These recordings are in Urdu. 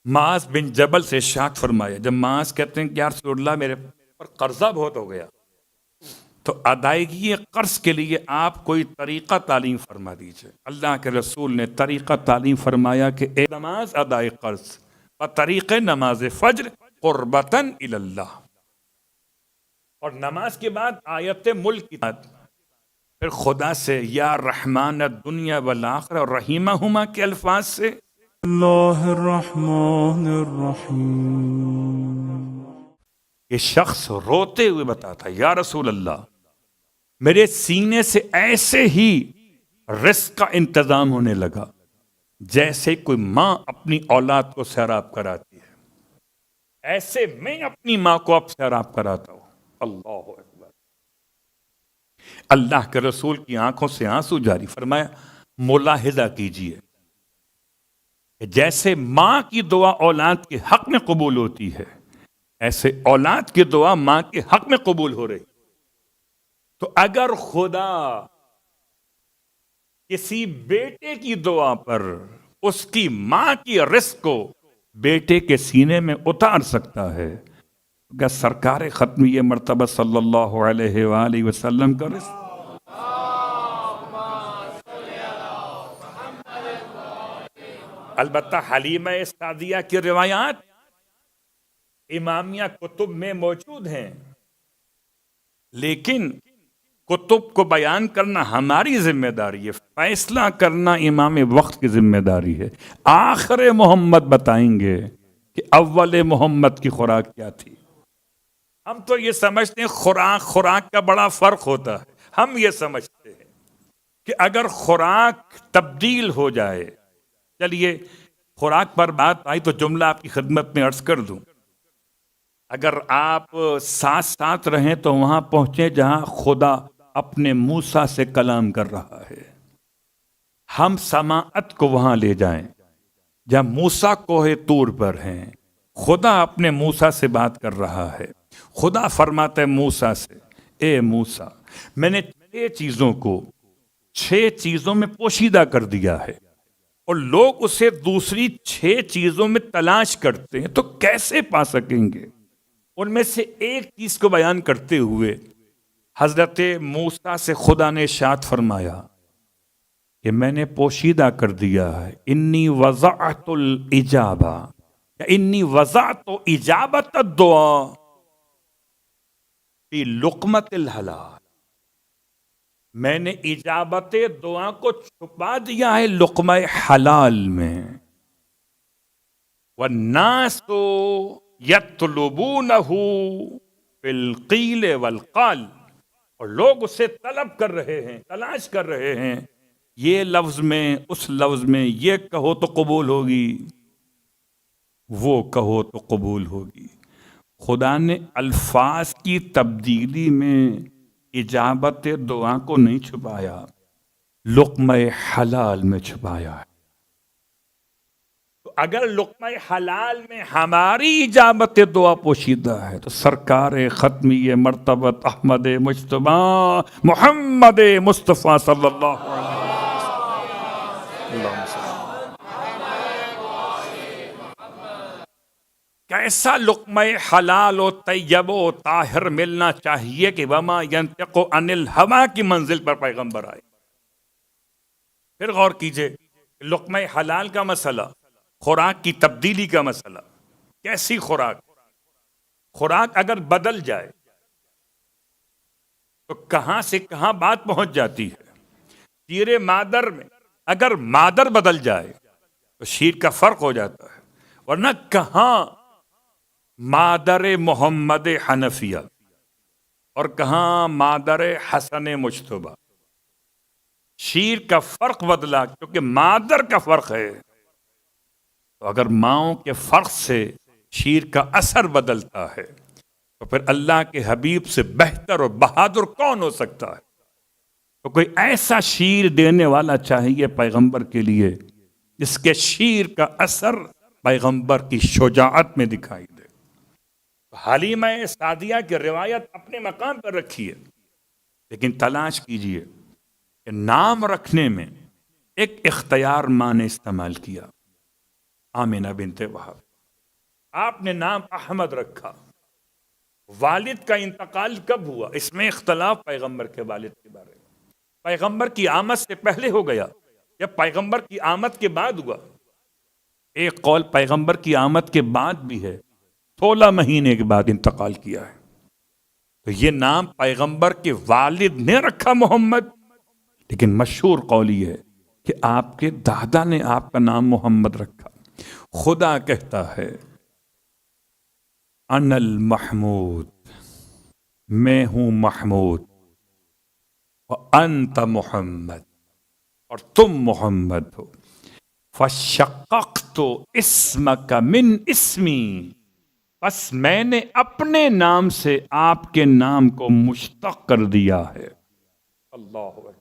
معاذ بن جبل سے ارشاد فرمایا، جب معاذ کہتے ہیں کہ یا رسول اللہ میرے پر قرضہ بہت ہو گیا، تو ادائیگی قرض کے لیے آپ کوئی طریقہ تعلیم فرما دیجئے۔ اللہ کے رسول نے طریقہ تعلیم فرمایا کہ اے نماز ادائے قرض طریق نماز فجر قربتاً الی اللہ، اور نماز کے بعد آیت ملک کی بات، پھر خدا سے یا رحمان الدنیا والآخرہ اور رحیمہما کے الفاظ سے اللہ الرحمن الرحیم۔ یہ شخص روتے ہوئے بتاتا یا رسول اللہ میرے سینے سے ایسے ہی رزق کا انتظام ہونے لگا جیسے کوئی ماں اپنی اولاد کو سیراب کراتی ہے، ایسے میں اپنی ماں کو اب سیراب کراتا ہوں۔ اللہ اکبر۔ اللہ کے رسول کی آنکھوں سے آنسو جاری، فرمایا ملاحظہ کیجئے کہ جیسے ماں کی دعا اولاد کے حق میں قبول ہوتی ہے، ایسے اولاد کی دعا ماں کے حق میں قبول ہو رہی۔ تو اگر خدا کسی بیٹے کی دعا پر اس کی ماں کی رزق کو بیٹے کے سینے میں اتار سکتا ہے، کہ سرکار ختمیہ مرتبہ صلی اللہ علیہ وآلہ وسلم کا رزق۔ البتہ حلیمہ سعدیہ کی روایات امامیہ کتب میں موجود ہیں، لیکن کتب کو بیان کرنا ہماری ذمہ داری ہے، فیصلہ کرنا امام وقت کی ذمہ داری ہے۔ آخر محمد بتائیں گے کہ اول محمد کی خوراک کیا تھی۔ ہم تو یہ سمجھتے ہیں خوراک کا بڑا فرق ہوتا ہے، ہم یہ سمجھتے ہیں کہ اگر خوراک تبدیل ہو جائے، چلیے خوراک پر بات آئی تو جملہ آپ کی خدمت میں عرض کر دوں، اگر آپ ساتھ ساتھ رہیں تو وہاں پہنچیں جہاں خدا اپنے موسیٰ سے کلام کر رہا ہے، ہم سماعت کو وہاں لے جائیں جہاں موسیٰ کوہ طور پر ہیں، خدا اپنے موسیٰ سے بات کر رہا ہے۔ خدا فرماتا ہے موسیٰ سے، اے موسیٰ میں نے 6 چیزوں میں پوشیدہ کر دیا ہے، اور لوگ اسے دوسری 6 چیزوں میں تلاش کرتے ہیں، تو کیسے پا سکیں گے؟ ان میں سے ایک چیز کو بیان کرتے ہوئے حضرت موسیٰ سے خدا نے ارشاد فرمایا کہ میں نے پوشیدہ کر دیا ہے، انی وضعت الاجابہ، یا انی وضعت اجابت الدعا فی لقمت الحلال، میں نے اجابت دعا کو چھپا دیا ہے لقمہ حلال میں۔ والناس یطلبونہ فی القیل والقال، اور لوگ اسے طلب کر رہے ہیں، تلاش کر رہے ہیں، یہ لفظ میں اس لفظ میں، یہ کہو تو قبول ہوگی، وہ کہو تو قبول ہوگی۔ خدا نے الفاظ کی تبدیلی میں اجابت دعا کو نہیں چھپایا، لقمہ حلال میں چھپایا ہے۔ تو اگر لقمہ حلال میں ہماری اجابت دعا پوشیدہ ہے تو سرکار ختمی مرتبت احمد مجتبی محمد مصطفیٰ صلی اللہ علیہ وسلم، کیسا لقمہ حلال و طیب و طاہر ملنا چاہیے کہ وما ینطق عن الہویٰ کی منزل پر پیغمبر آئے۔ پھر غور کیجئے، لقمہ حلال کا مسئلہ، خوراک کی تبدیلی کا مسئلہ، کیسی خوراک اگر بدل جائے تو کہاں سے کہاں بات پہنچ جاتی ہے۔ شیر مادر میں اگر مادر بدل جائے تو شیر کا فرق ہو جاتا ہے، ورنہ کہاں مادر محمد حنفیہ اور کہاں مادر حسن مجتبی، شیر کا فرق بدلا کیونکہ مادر کا فرق ہے۔ تو اگر ماؤں کے فرق سے شیر کا اثر بدلتا ہے تو پھر اللہ کے حبیب سے بہتر اور بہادر کون ہو سکتا ہے؟ تو کوئی ایسا شیر دینے والا چاہیے پیغمبر کے لیے جس کے شیر کا اثر پیغمبر کی شجاعت میں دکھائی دے۔ حلیمہ سعدیہ کی روایت اپنے مقام پر رکھیے، لیکن تلاش کیجئے کہ نام رکھنے میں ایک اختیار ماں نے استعمال کیا، آمنہ بنت وہب۔ آپ نے نام احمد رکھا. والد کا انتقال کب ہوا؟ اس میں اختلاف پیغمبر کے والد کے بارے میں. پیغمبر کی آمد سے پہلے ہو گیا یا پیغمبر کی آمد کے بعد ہوا؟ ایک قول پیغمبر کی آمد کے بعد بھی ہے، 16 مہینے کے بعد انتقال کیا ہے. تو یہ نام پیغمبر کے والد نے رکھا محمد، لیکن مشہور قول یہ ہے کہ آپ کے دادا نے آپ کا نام محمد رکھا. خدا کہتا ہے انا المحمود، میں ہوں محمود، وانت محمد، اور تم محمد ہو. فشققت اسمک من اسمی، بس میں نے اپنے نام سے آپ کے نام کو مشتق کر دیا ہے. اللہ اکبر.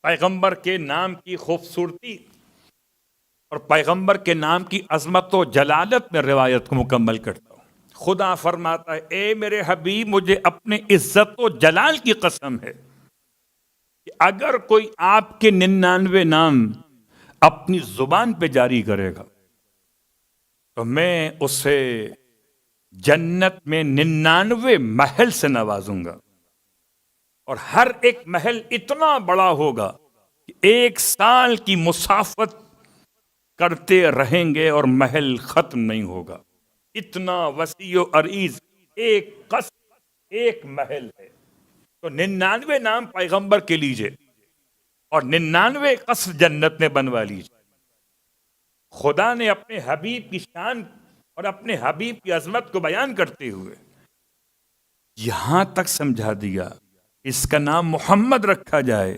پیغمبر کے نام کی خوبصورتی اور پیغمبر کے نام کی عظمت و جلالت میں روایت کو مکمل کرتا ہوں. خدا فرماتا ہے اے میرے حبیب، مجھے اپنے عزت و جلال کی قسم ہے کہ اگر کوئی آپ کے 99 نام اپنی زبان پہ جاری کرے گا تو میں اسے جنت میں 99 محل سے نوازوں گا، اور ہر ایک محل اتنا بڑا ہوگا کہ 1 سال کی مسافت کرتے رہیں گے اور محل ختم نہیں ہوگا. اتنا وسیع و عریض ایک قصر، ایک محل ہے. تو 99 نام پیغمبر کے لیجئے اور 99 قصر جنت میں بنوا لیجئے. خدا نے اپنے حبیب کی شان اور اپنے حبیب کی عظمت کو بیان کرتے ہوئے یہاں تک سمجھا دیا اس کا نام محمد رکھا جائے،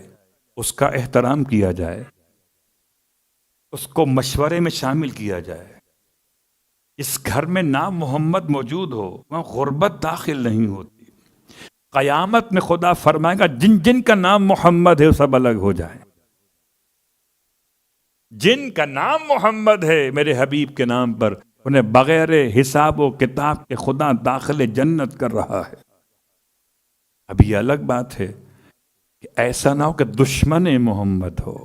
اس کا احترام کیا جائے، اس کو مشورے میں شامل کیا جائے. اس گھر میں نام محمد موجود ہو وہاں غربت داخل نہیں ہوتی. قیامت میں خدا فرمائے گا جن جن کا نام محمد ہے وہ سب الگ ہو جائیں. جن کا نام محمد ہے میرے حبیب کے نام پر، انہیں بغیر حساب و کتاب کے خدا داخل جنت کر رہا ہے. اب یہ الگ بات ہے کہ ایسا نہ ہو کہ دشمن محمد ہو.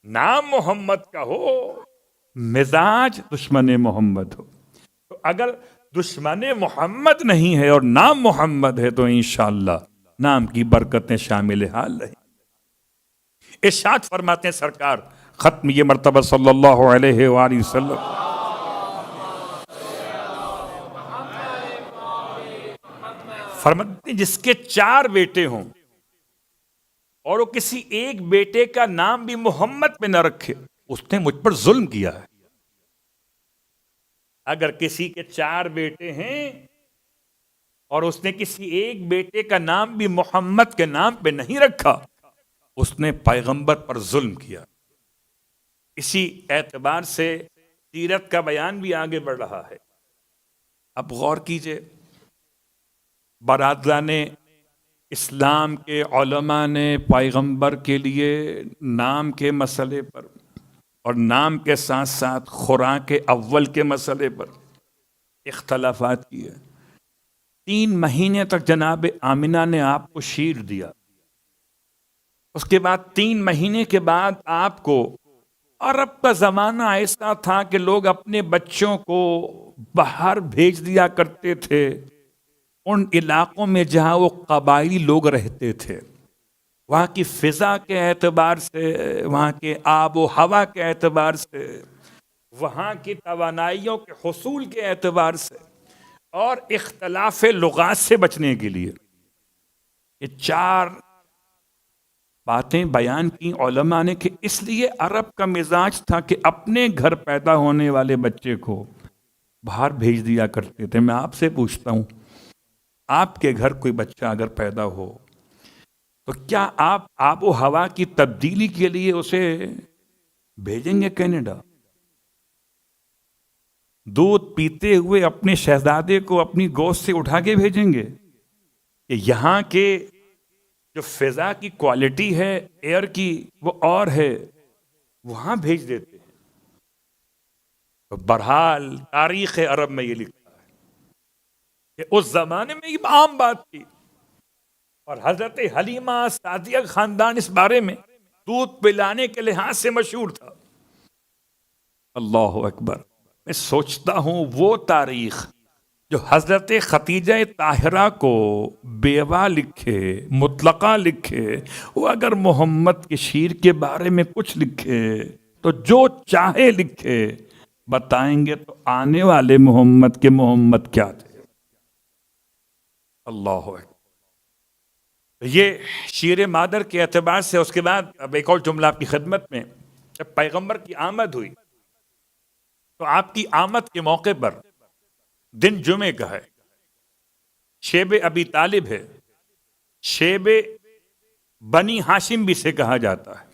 نام محمد کا ہو، مزاج دشمن محمد ہو. تو اگر دشمن محمد نہیں ہے اور نام محمد ہے تو انشاءاللہ نام کی برکتیں شامل حال رہیں. ارشاد فرماتے ہیں سرکار ختم یہ مرتبہ صلی اللہ علیہ وآلہ وسلم، فرماتے ہیں جس کے 4 بیٹے ہوں اور وہ کسی ایک بیٹے کا نام بھی محمد پہ نہ رکھے، اس نے مجھ پر ظلم کیا ہے. اگر کسی کے 4 بیٹے ہیں اور اس نے کسی ایک بیٹے کا نام بھی محمد کے نام پہ نہیں رکھا، اس نے پیغمبر پر ظلم کیا. اسی اعتبار سے سیرت کا بیان بھی آگے بڑھ رہا ہے. اب غور کیجئے، برادران اسلام کے علماء نے پیغمبر کے لیے نام کے مسئلے پر اور نام کے ساتھ ساتھ خوراک اول کے مسئلے پر اختلافات کیے. 3 مہینے تک جناب آمنہ نے آپ کو شیر دیا. اس کے بعد 3 مہینے کے بعد آپ کو، عرب کا زمانہ ایسا تھا کہ لوگ اپنے بچوں کو باہر بھیج دیا کرتے تھے ان علاقوں میں جہاں وہ قبائلی لوگ رہتے تھے. وہاں کی فضا کے اعتبار سے، وہاں کے آب و ہوا کے اعتبار سے، وہاں کی توانائیوں کے حصول کے اعتبار سے اور اختلاف لغات سے بچنے کے لیے یہ 4 باتیں بیان کی علماء نے کہ اس لیے عرب کا مزاج تھا کہ اپنے گھر پیدا ہونے والے بچے کو باہر بھیج دیا کرتے تھے. میں آپ سے پوچھتا ہوں، آپ کے گھر کوئی بچہ اگر پیدا ہو تو کیا آپ آب و ہوا کی تبدیلی کے لیے اسے بھیجیں گے کینیڈا؟ دودھ پیتے ہوئے اپنے شہزادے کو اپنی گود سے اٹھا کے بھیجیں گے کہ یہاں کے جو فضا کی کوالٹی ہے ایئر کی وہ اور ہے، وہاں بھیج دیتے ہیں؟ تو بہرحال تاریخ عرب میں یہ لکھا ہے کہ اس زمانے میں یہ عام بات تھی، اور حضرت حلیمہ سعدیہ خاندان اس بارے میں دودھ پلانے کے لحاظ سے مشہور تھا. اللہ اکبر. میں سوچتا ہوں وہ تاریخ جو حضرت ختیجہ طاہرہ کو بیوہ لکھے، مطلقہ لکھے، وہ اگر محمد کے شیر کے بارے میں کچھ لکھے تو جو چاہے لکھے، بتائیں گے تو آنے والے محمد کے محمد کیا تھے۔ اللہ اکبر۔ یہ شیر مادر کے اعتبار سے، اس کے بعد اب ایک اور جملہ آپ کی خدمت میں، جب پیغمبر کی آمد ہوئی تو آپ کی آمد کے موقع پر دن جمعے کا ہے، شیب ابی طالب ہے، شیب بنی ہاشم بھی سے کہا جاتا ہے،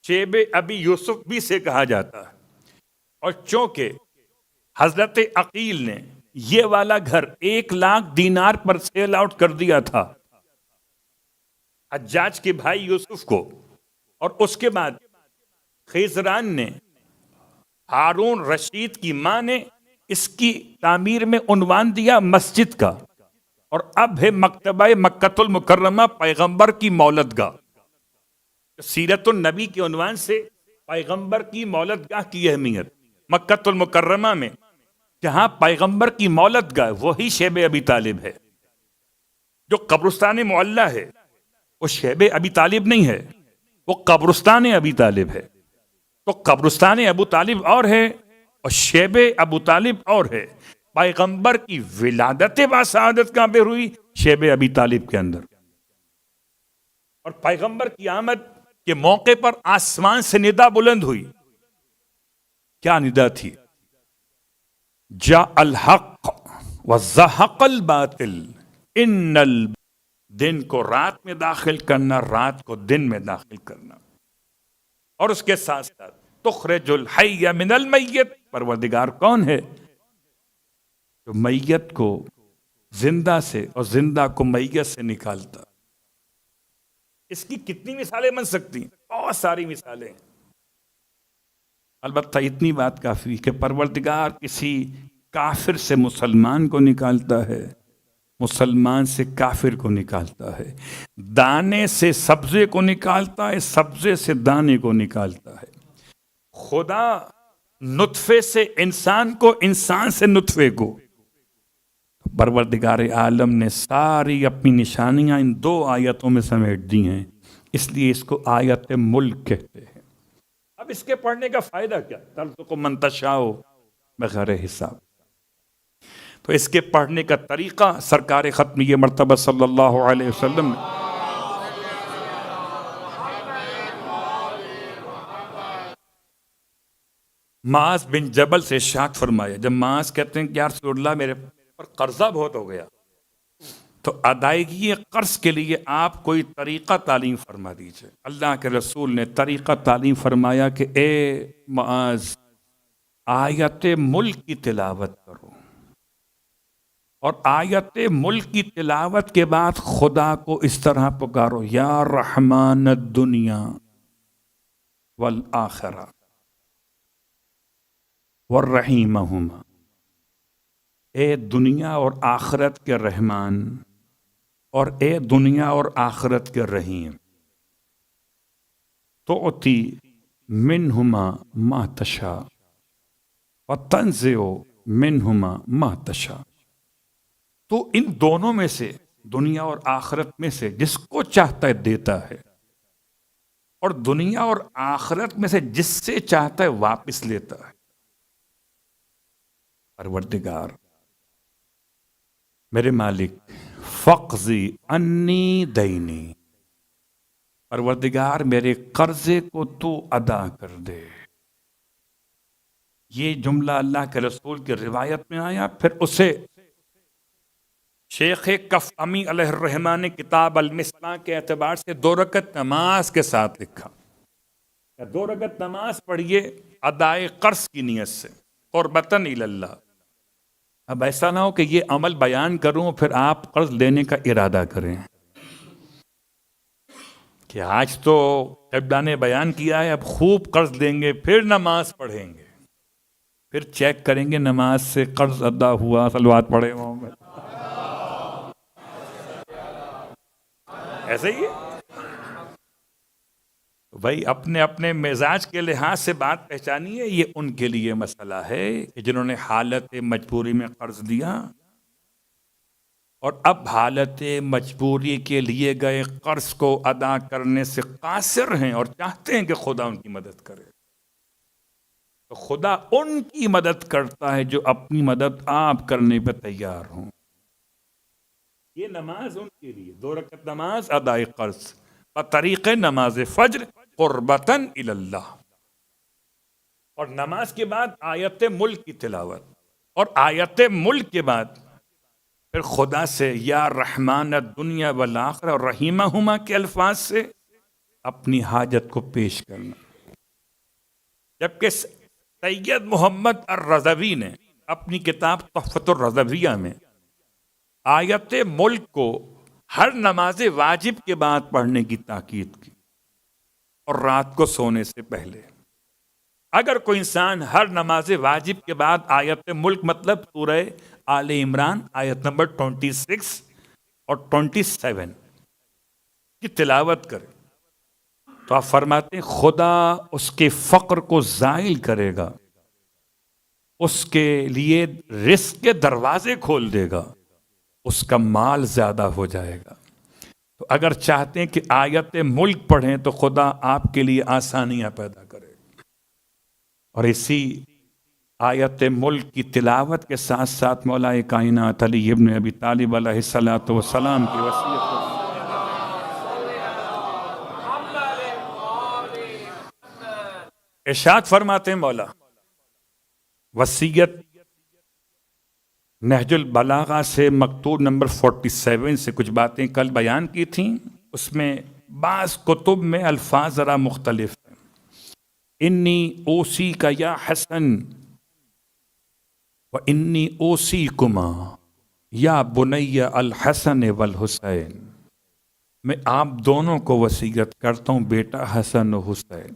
شیب ابی یوسف بھی سے کہا جاتا ہے، اور چونکہ حضرت عقیل نے یہ والا گھر 1,00,000 دینار پر سیل آؤٹ کر دیا تھا حجاج کے بھائی یوسف کو، اور اس کے بعد خیزران نے، ہارون رشید کی ماں نے اس کی تعمیر میں عنوان دیا مسجد کا، اور اب ہے مکتبہ مکۃ المکرمہ پیغمبر کی مولد گاہ۔ سیرت النبی کے عنوان سے پیغمبر کی مولد گاہ کی اہمیت، مکۃ المکرمہ میں جہاں پیغمبر کی مولد گاہ، وہی شیب ابی طالب ہے۔ جو قبرستان معلیٰ ہے وہ شیب ابی طالب نہیں ہے، وہ قبرستان ابی طالب ہے۔ تو قبرستان ابو طالب اور ہے اور شیب ابو طالب اور ہے۔ پیغمبر کی ولادت باسعادت کہاں پہ ہوئی؟ شیب ابی طالب کے اندر۔ اور پیغمبر کی آمد کے موقع پر آسمان سے ندا بلند ہوئی۔ کیا ندا تھی؟ جاء الحق وزہق الباطل، ان دن کو رات میں داخل کرنا، رات کو دن میں داخل کرنا، اور اس کے ساتھ ساتھ تخرج الحی من المیت، پروردگار کون ہے؟ جو میت کو زندہ سے اور زندہ کو میت سے نکالتا۔ اس کی کتنی مثالیں بن سکتی ہیں؟ بہت ساری مثالیں ہیں۔ البتہ اتنی بات کافی کہ پروردگار کسی کافر سے مسلمان کو نکالتا ہے، مسلمان سے کافر کو نکالتا ہے، دانے سے سبزے کو نکالتا ہے، سبزے سے دانے کو نکالتا ہے۔ خدا نطفے سے انسان کو، انسان سے نطفے کو۔ پروردگار عالم نے ساری اپنی نشانیاں ان 2 آیتوں میں سمیٹ دی ہیں، اس لیے اس کو آیت ملک کہتے ہیں۔ اب اس کے پڑھنے کا فائدہ کیا؟ ترزق من تشاء بغیر حساب۔ تو اس کے پڑھنے کا طریقہ سرکار ختم یہ مرتبہ صلی اللہ علیہ وسلم نے معاذ بن جبل سے ارشاد فرمایا۔ جب معاذ کہتے ہیں کہ یا رسول اللہ میرے پر قرضہ بہت ہو گیا، تو ادائیگی قرض کے لیے آپ کوئی طریقہ تعلیم فرما دیجئے۔ اللہ کے رسول نے طریقہ تعلیم فرمایا کہ اے معاذ، آیت ملک کی تلاوت کرو، اور آیت ملک کی تلاوت کے بعد خدا کو اس طرح پکارو، یا رحمان الدنیا والآخرہ والرحیمہما، اے دنیا اور آخرت کے رحمان اور اے دنیا اور آخرت کے رحیم، تعطی منہما ما تشاء وتنزع منہما ما تشاء، تو ان دونوں میں سے، دنیا اور آخرت میں سے جس کو چاہتا ہے دیتا ہے، اور دنیا اور آخرت میں سے جس سے چاہتا ہے واپس لیتا ہے۔ پروردگار میرے مالک، فقضی انی دینی، پروردگار میرے قرضے کو تو ادا کر دے۔ یہ جملہ اللہ کے رسول کی روایت میں آیا، پھر اسے شیخ کف امی علیہ الرحمٰن نے کتاب المصباح کے اعتبار سے 2 رکعت نماز کے ساتھ لکھا۔ 2 رکعت نماز پڑھیے ادائے قرض کی نیت سے، قربتاً الی اللہ۔ اب ایسا نہ ہو کہ یہ عمل بیان کروں پھر آپ قرض لینے کا ارادہ کریں کہ آج تو قبلہ نے بیان کیا ہے، اب خوب قرض دیں گے، پھر نماز پڑھیں گے، پھر چیک کریں گے نماز سے قرض ادا ہوا، صلوات پڑھے محمد، ایسے ہی ہے۔ بھائی اپنے اپنے مزاج کے لحاظ سے بات پہچانی ہے، یہ ان کے لیے مسئلہ ہے کہ جنہوں نے حالت مجبوری میں قرض دیا اور اب حالت مجبوری کے لیے گئے قرض کو ادا کرنے سے قاصر ہیں اور چاہتے ہیں کہ خدا ان کی مدد کرے، تو خدا ان کی مدد کرتا ہے جو اپنی مدد آپ کرنے پہ تیار ہوں۔ یہ نماز ان کے لیے 2 رکعت نماز ادائے قرض بطریق نماز فجر قربتاً الی اللہ، اور نماز کے بعد آیت ملک کی تلاوت، اور آیت ملک کے بعد پھر خدا سے یا رحمان الدنیا والآخرہ اور رحیمہما کے الفاظ سے اپنی حاجت کو پیش کرنا۔ جبکہ سید محمد الرضوی نے اپنی کتاب تحفۃ الرضویہ میں آیت ملک کو ہر نماز واجب کے بعد پڑھنے کی تاکید کی، اور رات کو سونے سے پہلے۔ اگر کوئی انسان ہر نماز واجب کے بعد آیت ملک مطلب سورہ آل عمران آیت نمبر 26 اور 27 کی تلاوت کرے تو آپ فرماتے ہیں خدا اس کے فقر کو زائل کرے گا، اس کے لیے رزق کے دروازے کھول دے گا، اس کا مال زیادہ ہو جائے گا۔ تو اگر چاہتے ہیں کہ آیت ملک پڑھیں تو خدا آپ کے لیے آسانیاں پیدا کرے، اور اسی آیت ملک کی تلاوت کے ساتھ ساتھ مولا کائنات علی ابن ابی طالب علیہ الصلوۃ والسلام کی وصیت کو ارشاد فرماتے ہیں مولا، وصیت نہج البلاغہ سے مکتوب نمبر 47 سے کچھ باتیں کل بیان کی تھیں، اس میں بعض کتب میں الفاظ ذرا مختلف ہیں۔ انی اوسی کا یا حسن و انی اوسی کما یا بنی الحسن والحسین، میں آپ دونوں کو وصیت کرتا ہوں بیٹا حسن و حسین۔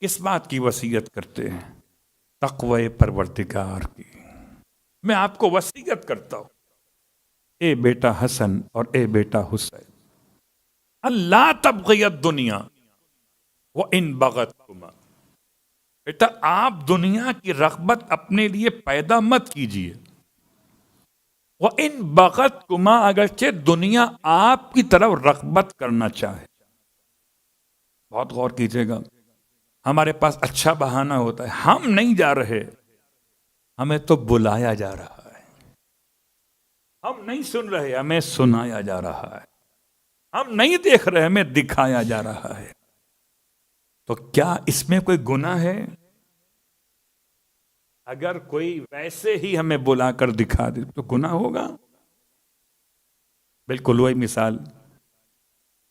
کس بات کی وصیت کرتے ہیں؟ تقوی پروردگار کی۔ میں آپ کو وصیت کرتا ہوں اے بیٹا حسن اور اے بیٹا حسین، اللہ تبغی الدنیا وَإِن بغتکما، بیٹا آپ دنیا کی رغبت اپنے لیے پیدا مت کیجیے، وَإِن بغتکما، اگرچہ دنیا آپ کی طرف رغبت کرنا چاہے۔ بہت غور کیجیے گا، ہمارے پاس اچھا بہانہ ہوتا ہے، ہم نہیں جا رہے، ہمیں تو بلایا جا رہا ہے، ہم نہیں سن رہے، ہمیں سنایا جا رہا ہے، ہم نہیں دیکھ رہے، ہمیں دکھایا جا رہا ہے۔ تو کیا اس میں کوئی گناہ ہے؟ اگر کوئی ویسے ہی ہمیں بلا کر دکھا دے تو گناہ ہوگا؟ بالکل وہی مثال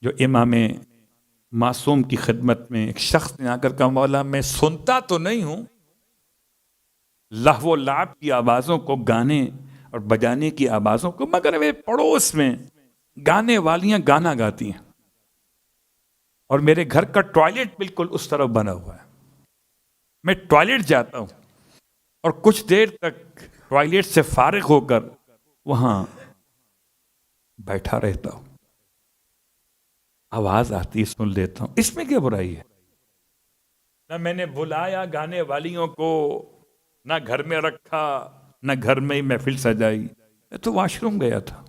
جو امام معصوم کی خدمت میں ایک شخص نے آ کر کہا، مولا میں سنتا تو نہیں ہوں لہو و لعب کی آوازوں کو، گانے اور بجانے کی آوازوں کو، مگر میرے پڑوس میں گانے والیاں گانا گاتی ہیں اور میرے گھر کا ٹوائلٹ بالکل اس طرف بنا ہوا ہے، میں ٹوائلٹ جاتا ہوں اور کچھ دیر تک ٹوائلٹ سے فارغ ہو کر وہاں بیٹھا رہتا ہوں، آواز آتی سن لیتا ہوں، اس میں کیا برائی ہے؟ نہ میں نے بلایا گانے والیوں کو، نہ گھر میں رکھا، نہ گھر میں ہی محفل سجائی، میں تو واش روم گیا تھا۔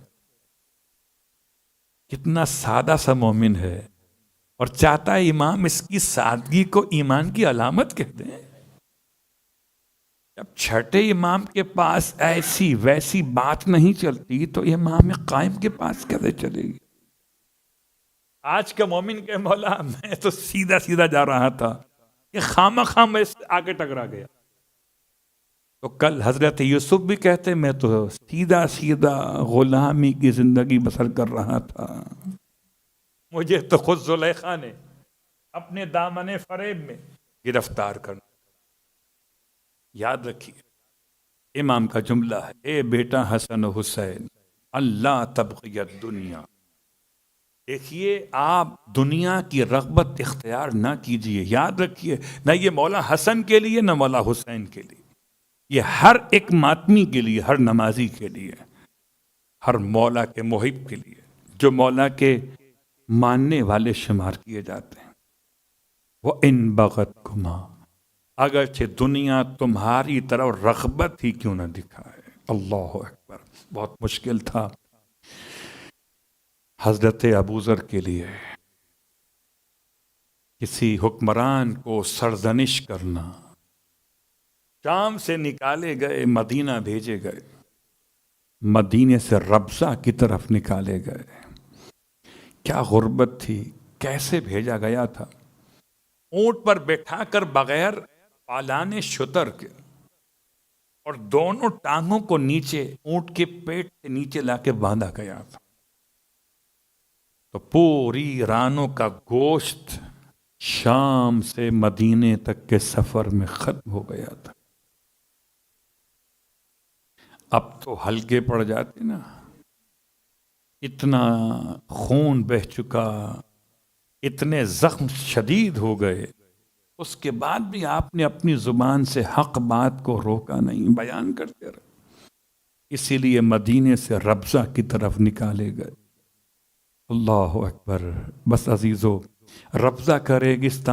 کتنا سادہ سا مومن ہے، اور چاہتا ہے امام اس کی سادگی کو ایمان کی علامت کہتے ہیں۔ جب چھٹے امام کے پاس ایسی ویسی بات نہیں چلتی تو امام قائم کے پاس کیسے چلے گی؟ آج کا مومن کہ مولا میں تو سیدھا سیدھا جا رہا تھا، یہ خامخواہ میں سے آگے ٹکرا گیا، تو کل حضرت یوسف بھی کہتے میں تو سیدھا سیدھا غلامی کی زندگی بسر کر رہا تھا، مجھے تو خود زلیخا نے اپنے دامن فریب میں گرفتار کرنا۔ یاد رکھیے امام کا جملہ ہے، اے بیٹا حسن و حسین اللہ تبغی الدنیا، دیکھیے آپ دنیا کی رغبت اختیار نہ کیجئے۔ یاد رکھیے نہ یہ مولا حسن کے لیے نہ مولا حسین کے لیے، یہ ہر ایک ماتمی کے لیے، ہر نمازی کے لیے، ہر مولا کے محب کے لیے جو مولا کے ماننے والے شمار کیے جاتے ہیں۔ وَإِن بَغَتْكُمَا، اگرچہ دنیا تمہاری طرف رغبت ہی کیوں نہ دکھائے۔ اللہ اکبر، بہت مشکل تھا حضرت ابوذر کے لیے کسی حکمران کو سرزنش کرنا۔ شام سے نکالے گئے، مدینہ بھیجے گئے، مدینے سے ربضہ کی طرف نکالے گئے۔ کیا غربت تھی، کیسے بھیجا گیا تھا، اونٹ پر بٹھا کر بغیر پالان شتر کے، اور دونوں ٹانگوں کو نیچے اونٹ کے پیٹ سے نیچے لا کے باندھا گیا تھا۔ تو پوری رانوں کا گوشت شام سے مدینے تک کے سفر میں ختم ہو گیا تھا۔ اب تو ہلکے پڑ جاتے نا، اتنا خون بہہ چکا، اتنے زخم شدید ہو گئے، اس کے بعد بھی آپ نے اپنی زبان سے حق بات کو روکا نہیں، بیان کرتے رہے۔ اسی لیے مدینے سے ربضہ کی طرف نکالے گئے۔ اللہ اکبر۔ بس عزیزو، ربضہ کا ریگستان